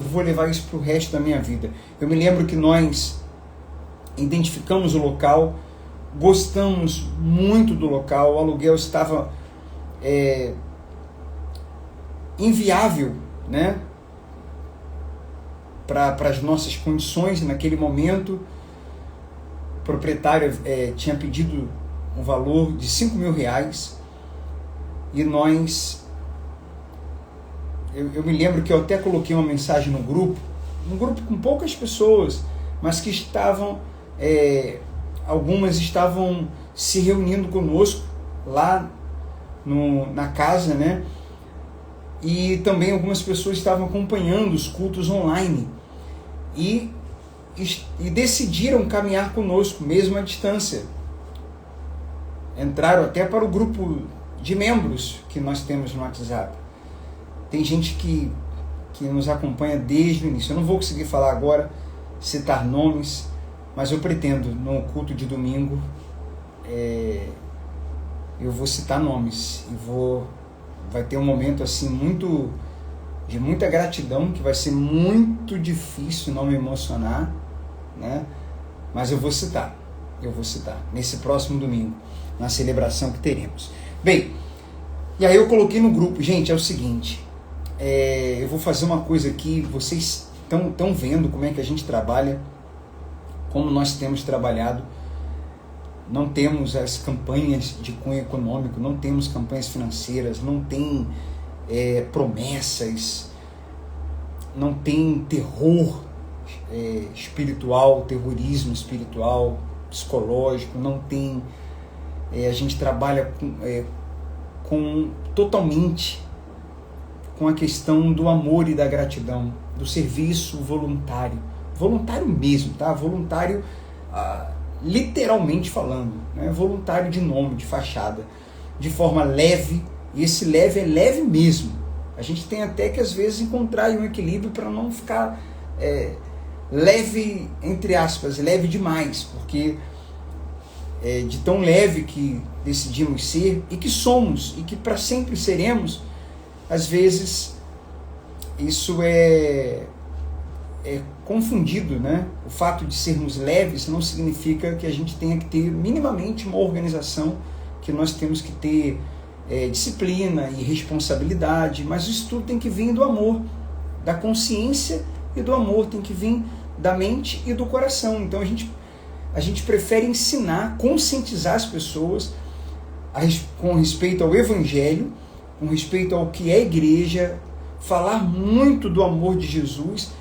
vou levar isso para o resto da minha vida. Eu me lembro que nós identificamos o local, gostamos muito do local, o aluguel estava inviável, né, para as nossas condições naquele momento. O proprietário tinha pedido um valor de R$5.000 e nós... Eu me lembro que eu até coloquei uma mensagem no grupo, um grupo com poucas pessoas, mas que estavam, algumas estavam se reunindo conosco lá na casa, né? E também algumas pessoas estavam acompanhando os cultos online e decidiram caminhar conosco, mesmo à distância. Entraram até para o grupo de membros que nós temos no WhatsApp. Tem gente que nos acompanha desde o início. Eu não vou conseguir falar agora, citar nomes, mas eu pretendo, no culto de domingo, eu vou citar nomes. E vai ter um momento assim de muita gratidão, que vai ser muito difícil não me emocionar, né? Mas eu vou citar nesse próximo domingo, na celebração que teremos. Bem, e aí eu coloquei no grupo, gente, é o seguinte... eu vou fazer uma coisa aqui, vocês estão vendo como é que a gente trabalha, como nós temos trabalhado. Não temos as campanhas de cunho econômico, não temos campanhas financeiras, não tem promessas, não tem terror espiritual, terrorismo espiritual, psicológico, não tem... a gente trabalha totalmente com a questão do amor e da gratidão, do serviço voluntário mesmo, tá? Voluntário, literalmente falando, né? Voluntário de nome, de fachada, de forma leve, e esse leve é leve mesmo. A gente tem até que às vezes encontrar um equilíbrio para não ficar leve, entre aspas, leve demais, porque de tão leve que decidimos ser, e que somos, e que para sempre seremos, às vezes isso é confundido, né? O fato de sermos leves não significa que a gente tenha que ter minimamente uma organização, que nós temos que ter disciplina e responsabilidade, mas isso tudo tem que vir do amor, da consciência e do amor, tem que vir da mente e do coração. Então a gente prefere ensinar, conscientizar as pessoas com respeito ao Evangelho, com respeito ao que é igreja, falar muito do amor de Jesus.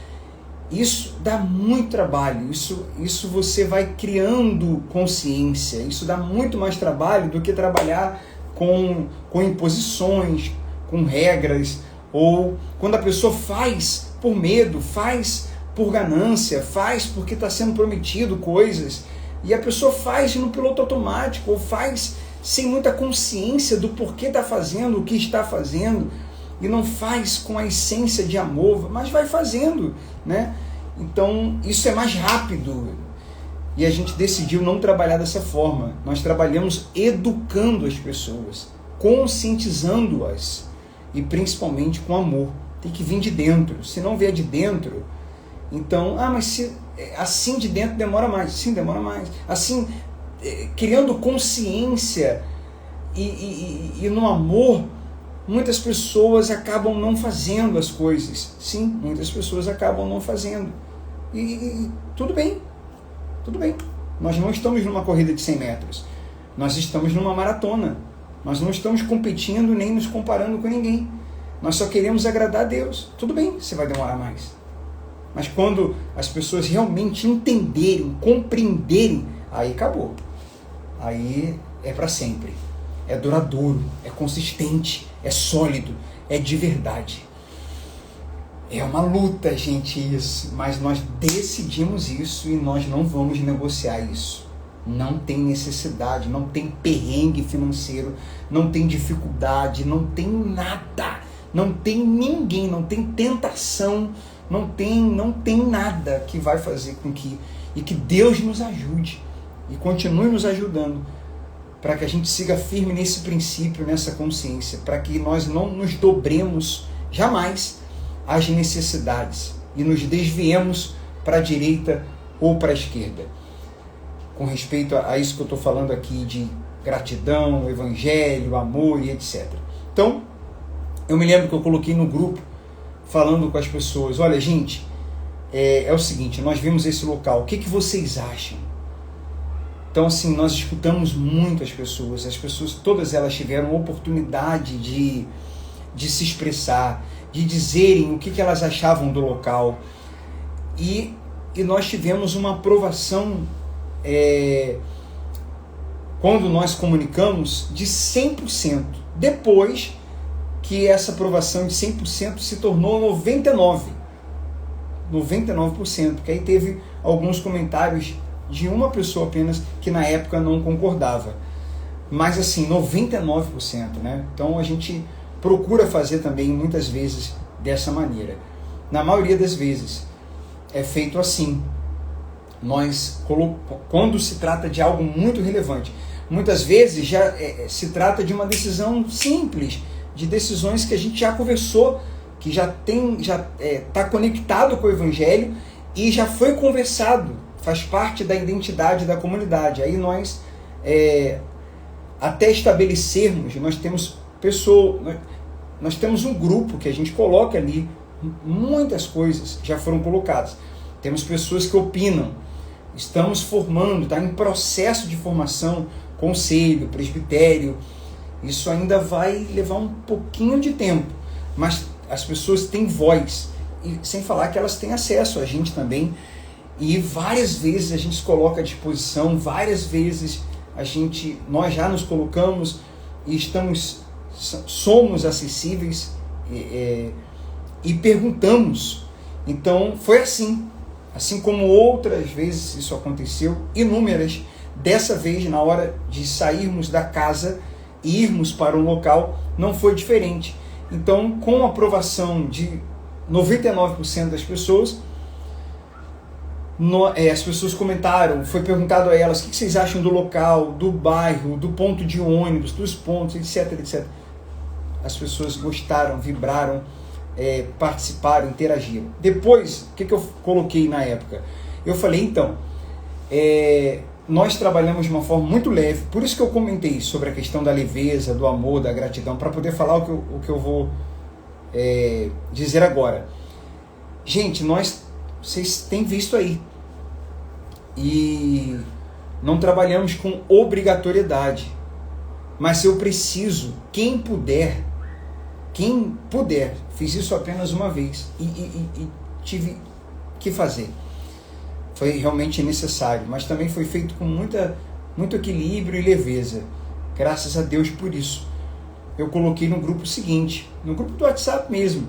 Isso dá muito trabalho, isso você vai criando consciência, isso dá muito mais trabalho do que trabalhar com imposições, com regras, ou quando a pessoa faz por medo, faz por ganância, faz porque está sendo prometido coisas, e a pessoa faz no piloto automático, ou faz sem muita consciência do porquê está fazendo o que está fazendo, e não faz com a essência de amor, mas vai fazendo, né? Então isso é mais rápido, e a gente decidiu não trabalhar dessa forma. Nós trabalhamos educando as pessoas, conscientizando-as, e principalmente com amor. Tem que vir de dentro. Se não vier de dentro, então, mas assim de dentro demora mais. Sim, demora mais. Assim, criando consciência e no amor, muitas pessoas acabam não fazendo as coisas. Sim, muitas pessoas acabam não fazendo. E tudo bem. Tudo bem. Nós não estamos numa corrida de 100 metros. Nós estamos numa maratona. Nós não estamos competindo nem nos comparando com ninguém. Nós só queremos agradar a Deus. Tudo bem, você vai demorar mais. Mas quando as pessoas realmente entenderem, compreenderem, aí acabou. Aí é para sempre. É duradouro, é consistente, é sólido, é de verdade. É uma luta, gente, isso. Mas nós decidimos isso e nós não vamos negociar isso. Não tem necessidade, não tem perrengue financeiro, não tem dificuldade, não tem nada. Não tem ninguém, não tem tentação, não tem nada que vai fazer com que Deus nos ajude e continue nos ajudando, para que a gente siga firme nesse princípio, nessa consciência, para que nós não nos dobremos jamais às necessidades e nos desviemos para a direita ou para a esquerda. Com respeito a isso que eu estou falando aqui de gratidão, evangelho, amor e etc. Então, eu me lembro que eu coloquei no grupo, falando com as pessoas, olha gente, é o seguinte, nós vimos esse local, o que vocês acham? Então assim, nós escutamos muito as pessoas todas elas tiveram oportunidade de se expressar, de dizerem o que elas achavam do local, e nós tivemos uma aprovação, quando nós comunicamos, de 100%, depois que essa aprovação de 100% se tornou 99%, que aí teve alguns comentários de uma pessoa apenas que na época não concordava, mas assim, 99%, né? Então a gente procura fazer também muitas vezes dessa maneira. Na maioria das vezes é feito assim. Quando se trata de algo muito relevante, muitas vezes já se trata de uma decisão simples, de decisões que a gente já conversou, que já está conectado com o Evangelho e já foi conversado, faz parte da identidade da comunidade. Aí nós, até estabelecermos, nós temos um grupo que a gente coloca ali, muitas coisas já foram colocadas. Temos pessoas que opinam, estamos formando, está em processo de formação, conselho, presbitério. Isso ainda vai levar um pouquinho de tempo, mas as pessoas têm voz, e sem falar que elas têm acesso a gente também, e várias vezes a gente se coloca à disposição, várias vezes nós já nos colocamos e somos acessíveis e perguntamos. Então foi assim como outras vezes isso aconteceu, inúmeras. Dessa vez, na hora de sairmos da casa e irmos para um local, não foi diferente. Então, com a aprovação de 99% das pessoas, as pessoas comentaram, foi perguntado a elas o que vocês acham do local, do bairro, do ponto de ônibus, dos pontos, etc, etc. As pessoas gostaram, vibraram, participaram, interagiram. Depois, o que eu coloquei na época? Eu falei, então, nós trabalhamos de uma forma muito leve, por isso que eu comentei sobre a questão da leveza, do amor, da gratidão, para poder falar o que eu vou dizer agora. Gente, vocês têm visto aí, e não trabalhamos com obrigatoriedade, mas eu preciso, quem puder, fiz isso apenas uma vez e tive que fazer. Foi realmente necessário, mas também foi feito com muito equilíbrio e leveza. Graças a Deus por isso. Eu coloquei no grupo seguinte, no grupo do WhatsApp mesmo.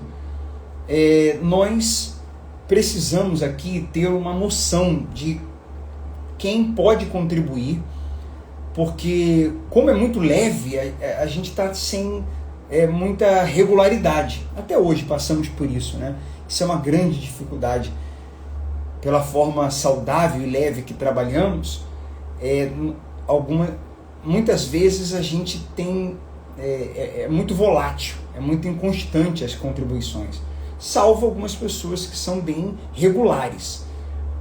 Nós precisamos aqui ter uma noção de quem pode contribuir, porque como é muito leve, a gente está sem muita regularidade. Até hoje passamos por isso, né? Isso é uma grande dificuldade. Pela forma saudável e leve que trabalhamos, muitas vezes a gente tem muito volátil, é muito inconstante as contribuições, salvo algumas pessoas que são bem regulares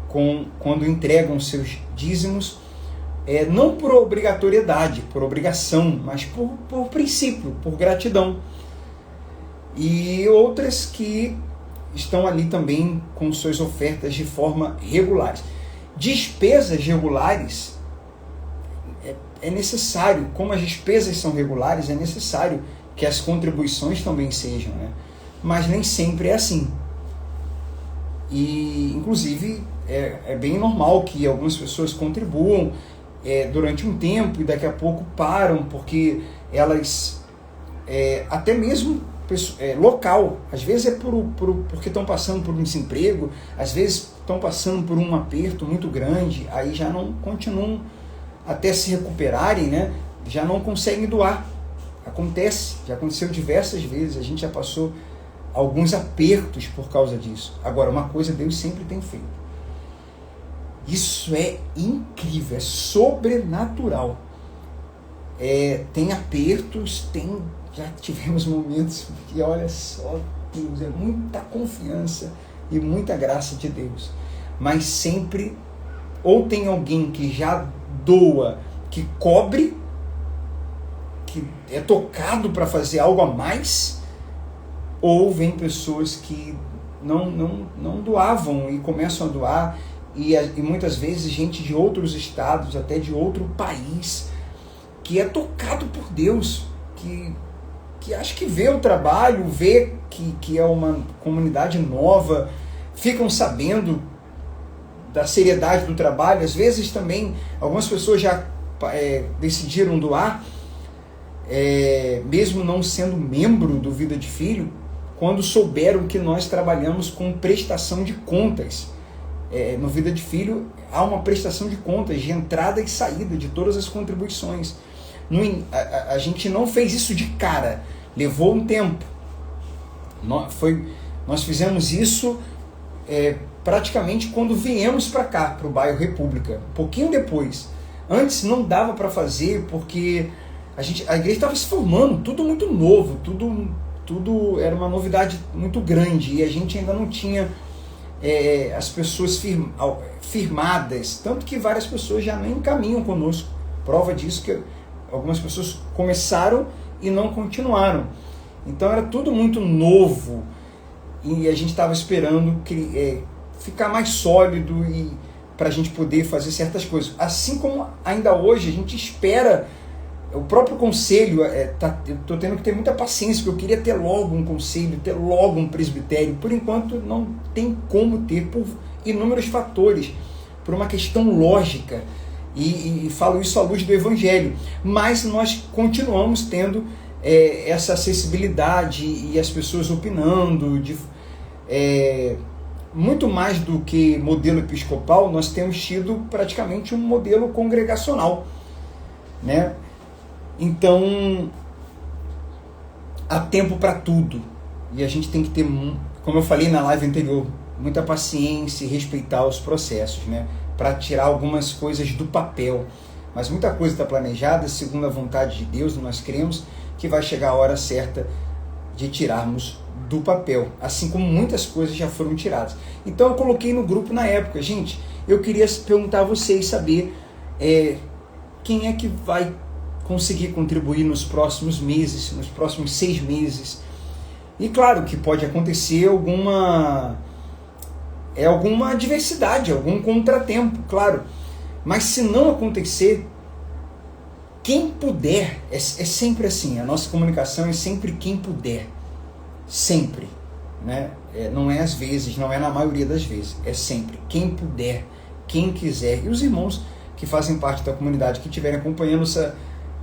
quando entregam seus dízimos, não por obrigatoriedade, por obrigação, mas por princípio, por gratidão. E outras que estão ali também com suas ofertas de forma regulares. Despesas regulares é necessário, como as despesas são regulares, é necessário que as contribuições também sejam, né? Mas nem sempre é assim. E, inclusive, é bem normal que algumas pessoas contribuam durante um tempo e daqui a pouco param, porque elas, até mesmo local, às vezes porque estão passando por um desemprego, às vezes estão passando por um aperto muito grande, aí já não continuam até se recuperarem, né? Já não conseguem doar. Acontece, já aconteceu diversas vezes, a gente já passou alguns apertos por causa disso. Agora, uma coisa Deus sempre tem feito. Isso é incrível, é sobrenatural. Tem apertos, já tivemos momentos que, olha só, Deus, é muita confiança, e muita graça de Deus. Mas sempre, ou tem alguém que já doa, que cobre, que é tocado para fazer algo a mais, ou vem pessoas que não doavam e começam a doar, e muitas vezes gente de outros estados, até de outro país, que é tocado por Deus, que acho que vê o trabalho, vê que é uma comunidade nova, ficam sabendo da seriedade do trabalho. Às vezes também algumas pessoas já decidiram doar, mesmo não sendo membro do Vida de Filho, quando souberam que nós trabalhamos com prestação de contas. No Vida de Filho há uma prestação de contas de entrada e saída de todas as contribuições. A gente não fez isso de cara, levou um tempo. Nós fizemos isso praticamente quando viemos para cá, para o bairro República, um pouquinho depois. Antes não dava para fazer porque a igreja estava se formando, tudo muito novo, tudo era uma novidade muito grande, e a gente ainda não tinha as pessoas firmadas, tanto que várias pessoas já nem caminham conosco. Prova disso que algumas pessoas começaram e não continuaram. Então era tudo muito novo e a gente estava esperando ficar mais sólido e para a gente poder fazer certas coisas. Assim como ainda hoje a gente espera o próprio conselho. Eu estou tendo que ter muita paciência, porque eu queria ter logo um conselho, ter logo um presbitério. Por enquanto não tem como ter, por inúmeros fatores, por uma questão lógica. E falo isso à luz do Evangelho. Mas nós continuamos tendo essa acessibilidade e as pessoas opinando. Muito mais do que modelo episcopal, nós temos tido praticamente um modelo congregacional, né? Então, há tempo para tudo. E a gente tem que ter, como eu falei na live anterior, muita paciência e respeitar os processos, né? Para tirar algumas coisas do papel. Mas muita coisa está planejada, segundo a vontade de Deus, nós cremos que vai chegar a hora certa de tirarmos do papel, assim como muitas coisas já foram tiradas. Então eu coloquei no grupo na época, gente, eu queria perguntar a vocês, saber quem é que vai conseguir contribuir nos próximos meses, nos próximos 6 meses. E claro que pode acontecer alguma adversidade, algum contratempo, claro. Mas se não acontecer, quem puder, é sempre assim, a nossa comunicação é sempre quem puder, sempre, né? Não é às vezes, não é na maioria das vezes, é sempre quem puder, quem quiser. E os irmãos que fazem parte da comunidade, que estiverem acompanhando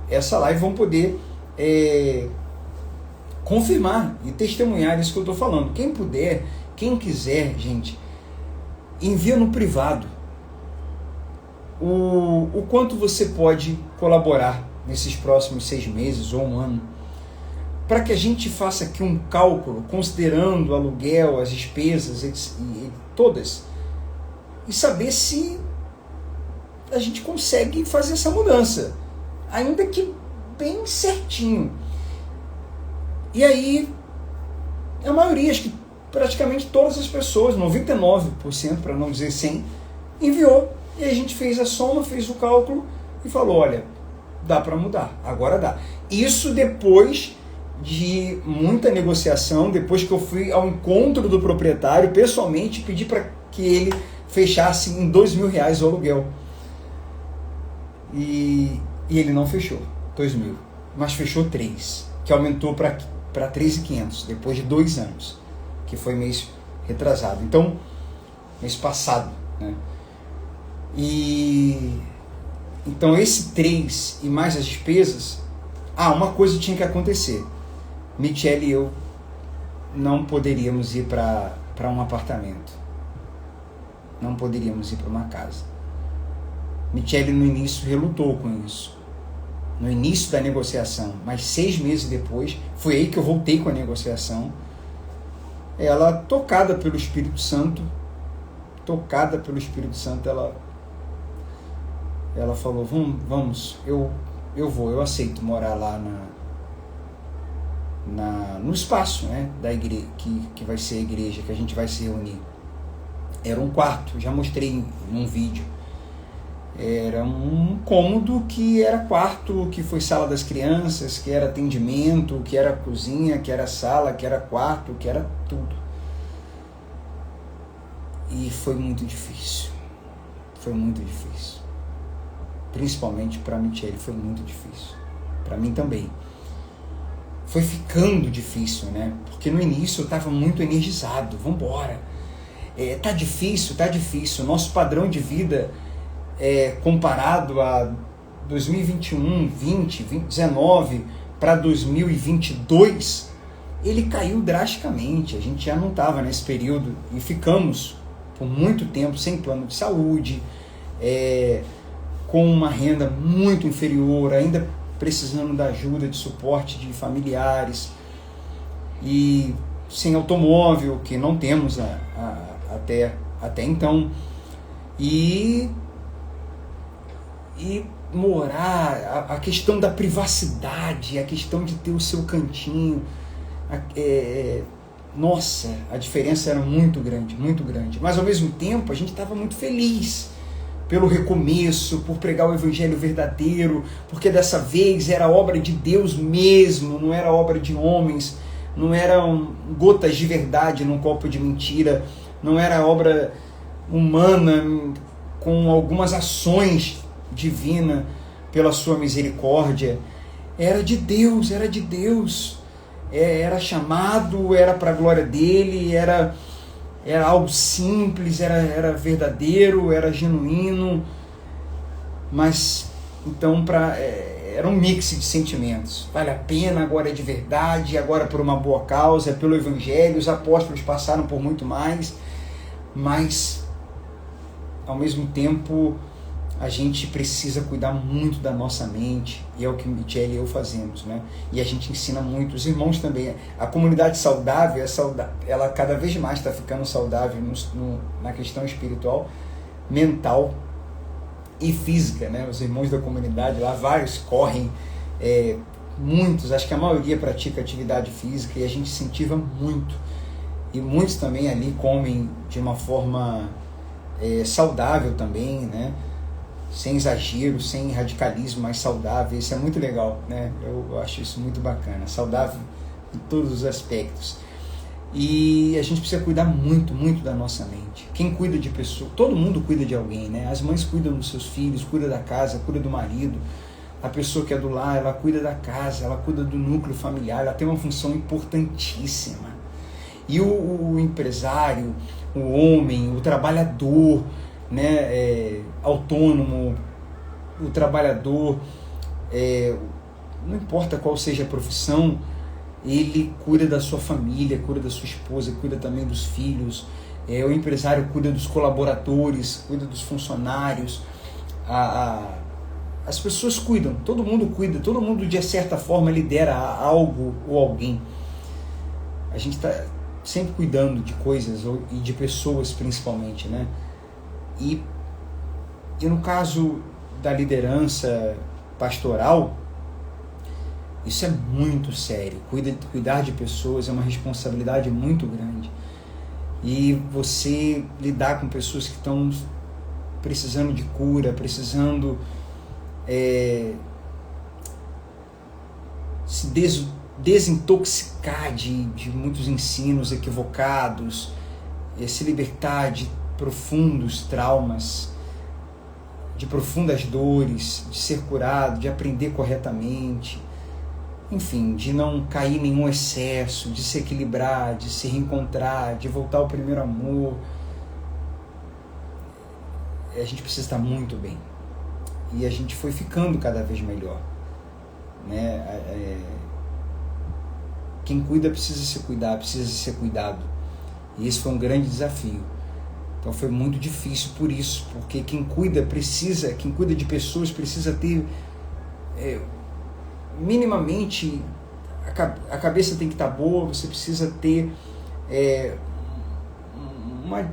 essa live, vão poder confirmar e testemunhar isso que eu estou falando. Quem puder, quem quiser, gente, envia no privado o quanto você pode colaborar nesses próximos 6 meses ou um ano, para que a gente faça aqui um cálculo, considerando o aluguel, as despesas e todas, e saber se a gente consegue fazer essa mudança, ainda que bem certinho. E aí, a maioria, acho que praticamente todas as pessoas, 99%, para não dizer 100%, enviou. E a gente fez a soma, fez o cálculo e falou, olha, dá para mudar, agora dá. Isso depois de muita negociação, depois que eu fui ao encontro do proprietário, pessoalmente, pedi para que ele fechasse em R$2.000 o aluguel. E ele não fechou 2.000, mas fechou 3, que aumentou para 3.500, depois de 2 anos, que foi mês retrasado. Então, mês passado, né? Então esse 3 e mais as despesas, uma coisa tinha que acontecer. Michele e eu não poderíamos ir para um apartamento. Não poderíamos ir para uma casa. Michele no início relutou com isso. No início da negociação, mas 6 meses depois, foi aí que eu voltei com a negociação. Ela, tocada pelo Espírito Santo, ela falou, vamos, eu aceito morar lá no espaço, né, da igreja, que vai ser a igreja, que a gente vai se reunir. Era um quarto, já mostrei num vídeo. Era um cômodo que era quarto, que foi sala das crianças, que era atendimento, que era cozinha, que era sala, que era quarto, que era tudo. E foi muito difícil. Foi muito difícil. Principalmente para a Michele foi muito difícil. Para mim também. Foi ficando difícil, né? Porque no início eu estava muito energizado. Vamos embora. Tá difícil. Nosso padrão de vida, comparado a 2021, 20, 19 para 2022, ele caiu drasticamente. A gente já não estava nesse período e ficamos por muito tempo sem plano de saúde, com uma renda muito inferior, ainda precisando da ajuda, de suporte de familiares, e sem automóvel, que não temos até então, e morar, a questão da privacidade, a questão de ter o seu cantinho, nossa, a diferença era muito grande, mas ao mesmo tempo a gente estava muito feliz pelo recomeço, por pregar o evangelho verdadeiro, porque dessa vez era obra de Deus mesmo, não era obra de homens, não eram gotas de verdade num copo de mentira, não era obra humana com algumas ações divinas pela sua misericórdia. Era de Deus, era chamado, era para a glória dele, era algo simples, era verdadeiro, era genuíno, mas então era um mix de sentimentos. Vale a pena, agora é de verdade, agora por uma boa causa, pelo evangelho. Os apóstolos passaram por muito mais, mas ao mesmo tempo a gente precisa cuidar muito da nossa mente, e é o que Michele e eu fazemos, né? E a gente ensina muito, os irmãos também. A comunidade saudável, ela cada vez mais está ficando saudável na questão espiritual, mental e física, né? Os irmãos da comunidade lá, vários correm, muitos, acho que a maioria pratica atividade física, e a gente incentiva muito. E muitos também ali comem de uma forma saudável também, né? Sem exagero, sem radicalismo, mas saudável. Isso é muito legal, né? Eu acho isso muito bacana, saudável em todos os aspectos. E a gente precisa cuidar muito da nossa mente. Quem cuida de pessoa, todo mundo cuida de alguém, né? As mães cuidam dos seus filhos, cuida da casa, cuida do marido. A pessoa que é do lar, ela cuida da casa, ela cuida do núcleo familiar, ela tem uma função importantíssima. E o empresário, o homem, o trabalhador, né, autônomo, o trabalhador, não importa qual seja a profissão, ele cuida da sua família, cuida da sua esposa, cuida também dos filhos. O empresário cuida dos colaboradores, cuida dos funcionários. As pessoas cuidam, todo mundo cuida, todo mundo de certa forma lidera algo ou alguém. A gente está sempre cuidando de coisas e de pessoas principalmente, né? E no caso da liderança pastoral, isso é muito sério. Cuidar de pessoas é uma responsabilidade muito grande. E você lidar com pessoas que estão precisando de cura, precisando se desintoxicar de muitos ensinos equivocados, se libertar de profundos traumas, de profundas dores, de ser curado, de aprender corretamente, enfim, de não cair em nenhum excesso, de se equilibrar, de se reencontrar, de voltar ao primeiro amor. A gente precisa estar muito bem. E a gente foi ficando cada vez melhor, né? Quem cuida precisa se cuidar, precisa ser cuidado. E esse foi um grande desafio. Então foi muito difícil por isso, porque quem cuida de pessoas precisa ter minimamente, a cabeça tem que estar boa, você precisa ter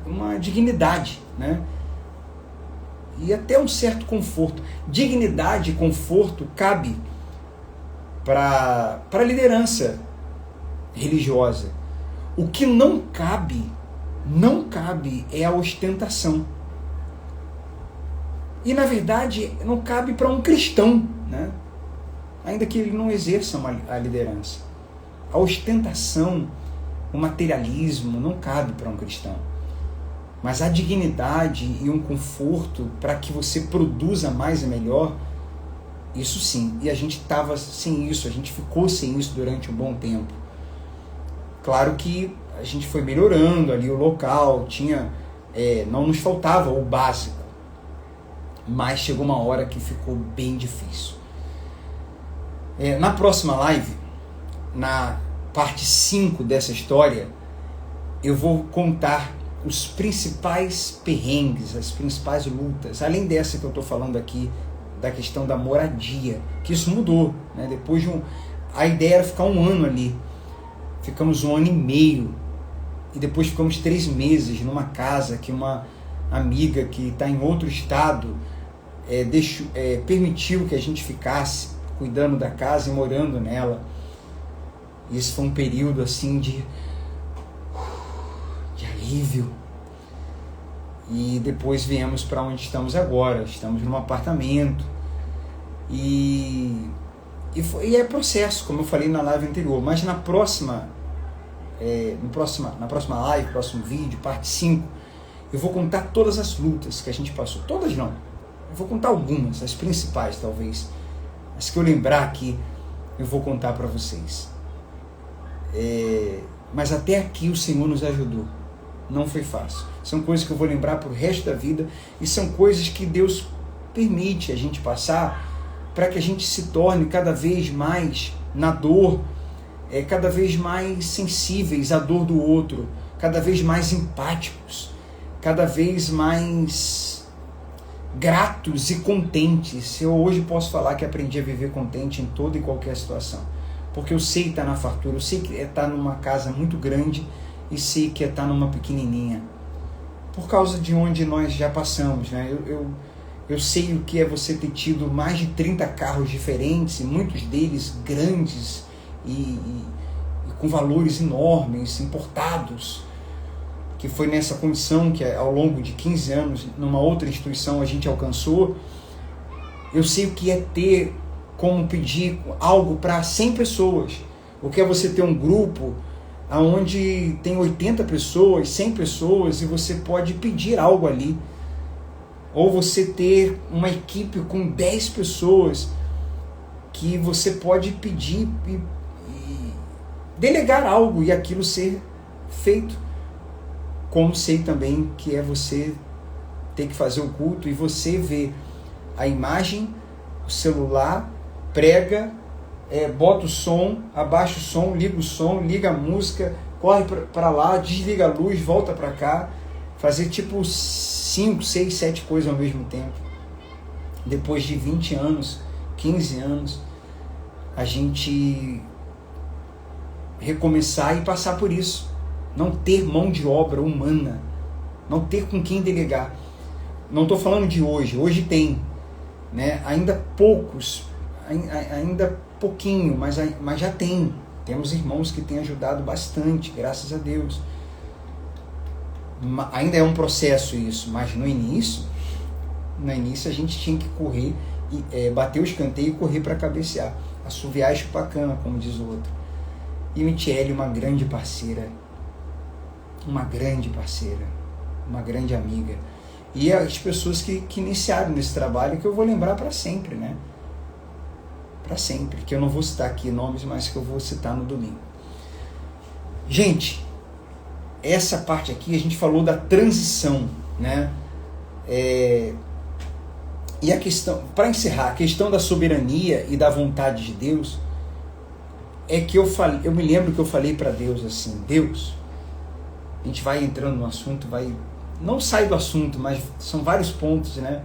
uma dignidade, né? E até um certo conforto. Dignidade e conforto cabe para a liderança religiosa. O que não cabe não cabe é a ostentação. E na verdade não cabe para um cristão, né? Ainda que ele não exerça a liderança. A ostentação, o materialismo não cabe para um cristão. Mas a dignidade e um conforto para que você produza mais e melhor, isso sim. E a gente estava sem isso, a gente ficou sem isso durante um bom tempo. Claro que a gente foi melhorando ali o local, não nos faltava o básico. Mas chegou uma hora que ficou bem difícil. Na próxima live, na parte 5 dessa história, eu vou contar os principais perrengues, as principais lutas, além dessa que eu estou falando aqui, da questão da moradia, que isso mudou, né? Depois a ideia era ficar 1 ano ali, ficamos 1 ano e meio, e depois ficamos 3 meses numa casa que uma amiga que está em outro estado permitiu que a gente ficasse cuidando da casa e morando nela. Isso foi um período assim de alívio. E depois viemos para onde estamos agora. Estamos num apartamento. E é processo, como eu falei na live anterior. Mas na próxima live, próximo vídeo, parte 5, eu vou contar todas as lutas que a gente passou. Todas não. Eu vou contar algumas, as principais talvez. As que eu lembrar aqui, eu vou contar para vocês. Mas até aqui o Senhor nos ajudou. Não foi fácil. São coisas que eu vou lembrar para o resto da vida. E são coisas que Deus permite a gente passar para que a gente se torne cada vez mais na dor, cada vez mais sensíveis à dor do outro, cada vez mais empáticos, cada vez mais gratos e contentes. Eu hoje posso falar que aprendi a viver contente em toda e qualquer situação. Porque eu sei estar na fartura, eu sei que é estar numa casa muito grande e sei que é estar numa pequenininha. Por causa de onde nós já passamos, né? Eu sei o que é você ter tido mais de 30 carros diferentes, e muitos deles grandes e com valores enormes, importados, que foi nessa condição que ao longo de 15 anos, numa outra instituição, a gente alcançou. Eu sei o que é ter como pedir algo para 100 pessoas, o que é você ter um grupo onde tem 80 pessoas, 100 pessoas, e você pode pedir algo ali. Ou você ter uma equipe com 10 pessoas, que você pode pedir e delegar algo e aquilo ser feito. Como sei também que é você ter que fazer o culto e você ver a imagem, o celular, prega, bota o som, abaixa o som, liga a música, corre para lá, desliga a luz, volta para cá, fazer tipo 5, 6, 7 coisas ao mesmo tempo. Depois de 20 anos, 15 anos, a gente recomeçar e passar por isso. Não ter mão de obra humana, não ter com quem delegar. Não estou falando de hoje tem, né? Ainda poucos, ainda pouquinho, mas já tem. Temos irmãos que têm ajudado bastante, graças a Deus. Ainda é um processo isso, mas no início a gente tinha que correr, bater o escanteio e correr para cabecear. Assoviar e chupar cana, como diz o outro. E Michele, uma grande parceira, uma grande amiga. E as pessoas que iniciaram nesse trabalho, que eu vou lembrar para sempre, né? Para sempre, que eu não vou citar aqui nomes, mas que eu vou citar no domingo. Gente, essa parte aqui a gente falou da transição, né? E a questão, para encerrar, a questão da soberania e da vontade de Deus, é que eu me lembro que eu falei para Deus assim: Deus, a gente vai entrando no assunto, não sai do assunto, mas são vários pontos, né?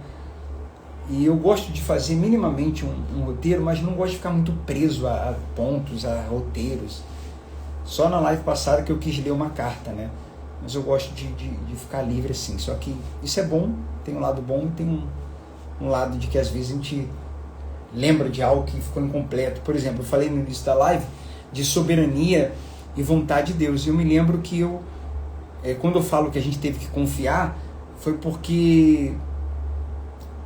E eu gosto de fazer minimamente um roteiro, mas não gosto de ficar muito preso a pontos, a roteiros. Só na live passada que eu quis ler uma carta, né? Mas eu gosto de ficar livre assim. Só que isso é bom, tem um lado bom e tem um lado de que às vezes a gente lembra de algo que ficou incompleto. Por exemplo, eu falei no início da live de soberania e vontade de Deus. E eu me lembro que eu quando eu falo que a gente teve que confiar, foi porque,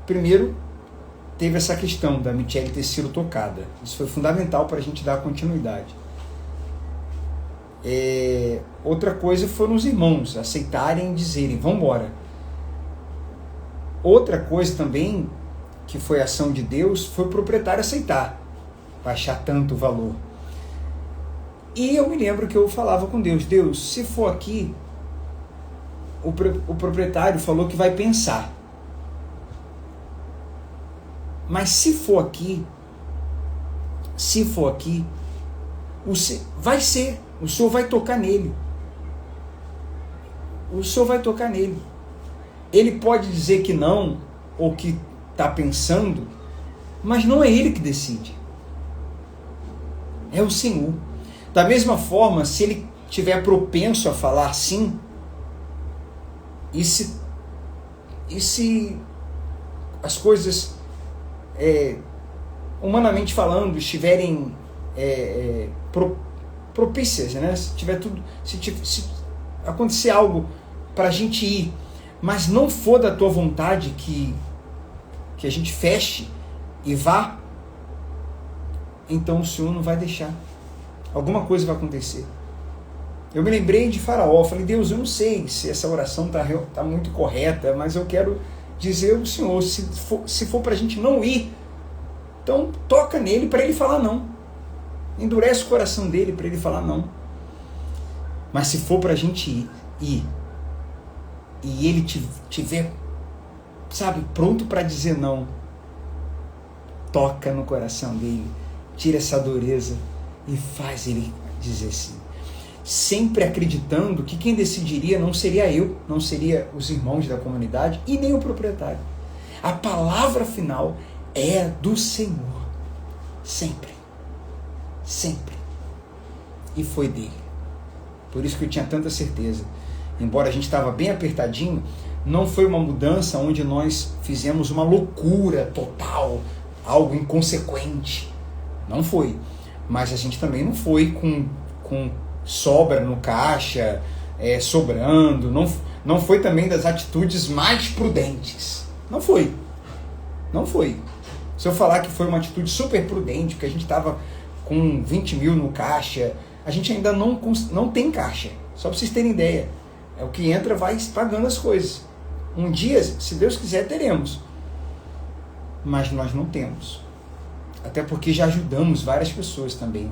primeiro, teve essa questão da Michele ter sido tocada. Isso foi fundamental para a gente dar continuidade. Outra coisa foram os irmãos aceitarem e dizerem, vamos embora. Outra coisa também, que foi a ação de Deus, foi o proprietário aceitar, baixar tanto o valor. E eu me lembro que eu falava com Deus, se for aqui, o proprietário falou que vai pensar. Mas se for aqui, vai ser, o Senhor vai tocar nele. O Senhor vai tocar nele. Ele pode dizer que não, ou que está pensando, mas não é ele que decide. É o Senhor. Da mesma forma, se ele tiver propenso a falar sim, e se as coisas, humanamente falando, estiverem propícias, né? Se tiver tudo, se acontecer algo para a gente ir, mas não for da tua vontade que a gente feche e vá, então o Senhor não vai deixar. Alguma coisa vai acontecer. Eu me lembrei de Faraó, falei, Deus, eu não sei se essa oração está muito correta, mas eu quero dizer ao Senhor, se for para a gente não ir, então toca nele para ele falar não. Endurece o coração dele para ele falar não. Mas se for para a gente ir, e ele tiver, pronto para dizer não, toca no coração dele, tira essa dureza e faz ele dizer sim. Sempre acreditando que quem decidiria não seria eu, não seria os irmãos da comunidade e nem o proprietário. A palavra final é do Senhor. Sempre. Sempre. E foi dele. Por isso que eu tinha tanta certeza. Embora a gente estava bem apertadinho, não foi uma mudança onde nós fizemos uma loucura total, algo inconsequente. Não foi. Mas a gente também não foi com sobra no caixa, sobrando. Não foi também das atitudes mais prudentes. Não foi. Não foi. Se eu falar que foi uma atitude super prudente, porque a gente estava com 20 mil no caixa, a gente ainda não tem caixa. Só para vocês terem ideia. É o que entra, vai pagando as coisas. Um dia, se Deus quiser, teremos. Mas nós não temos. Até porque já ajudamos várias pessoas também,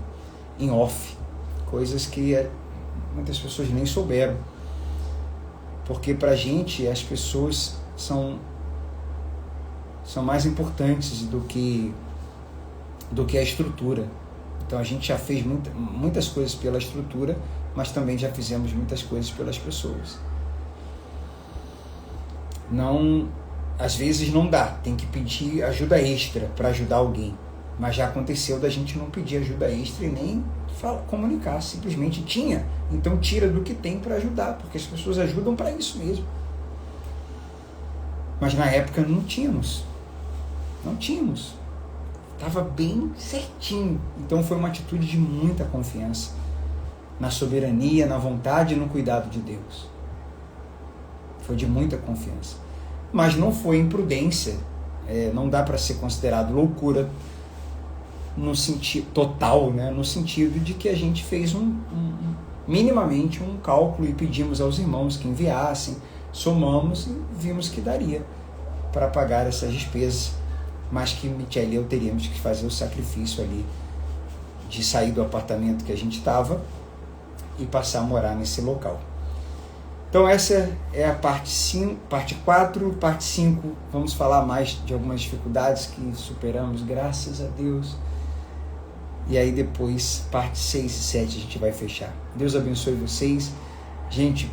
em off. Coisas que muitas pessoas nem souberam. Porque pra gente, as pessoas são mais importantes do que a estrutura. Então a gente já fez muitas coisas pela estrutura, mas também já fizemos muitas coisas pelas pessoas. Não, às vezes não dá, tem que pedir ajuda extra para ajudar alguém. Mas já aconteceu da gente não pedir ajuda extra e nem comunicar, simplesmente tinha. Então tira do que tem para ajudar, porque as pessoas ajudam para isso mesmo. Mas na época não tínhamos. Não tínhamos. Estava bem certinho. Então foi uma atitude de muita confiança na soberania, na vontade e no cuidado de Deus. Foi de muita confiança. Mas não foi imprudência. Não dá para ser considerado loucura no sentido total, né? No sentido de que a gente fez minimamente um cálculo e pedimos aos irmãos que enviassem, somamos e vimos que daria para pagar essas despesas, mas que Michele e eu teríamos que fazer o sacrifício ali de sair do apartamento que a gente estava e passar a morar nesse local. Então essa é a parte 4, parte 5, vamos falar mais de algumas dificuldades que superamos, graças a Deus. E aí depois, parte 6 e 7 a gente vai fechar. Deus abençoe vocês. Gente,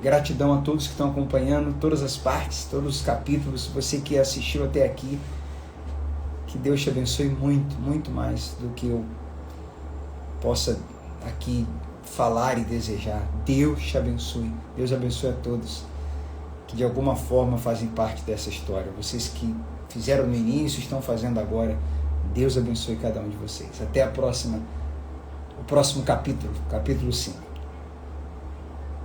gratidão a todos que estão acompanhando, todas as partes, todos os capítulos, você que assistiu até aqui. Que Deus te abençoe muito, muito mais do que eu possa aqui falar e desejar. Deus te abençoe. Deus abençoe a todos que de alguma forma fazem parte dessa história. Vocês que fizeram no início, estão fazendo agora. Deus abençoe cada um de vocês. Até o próximo capítulo 5.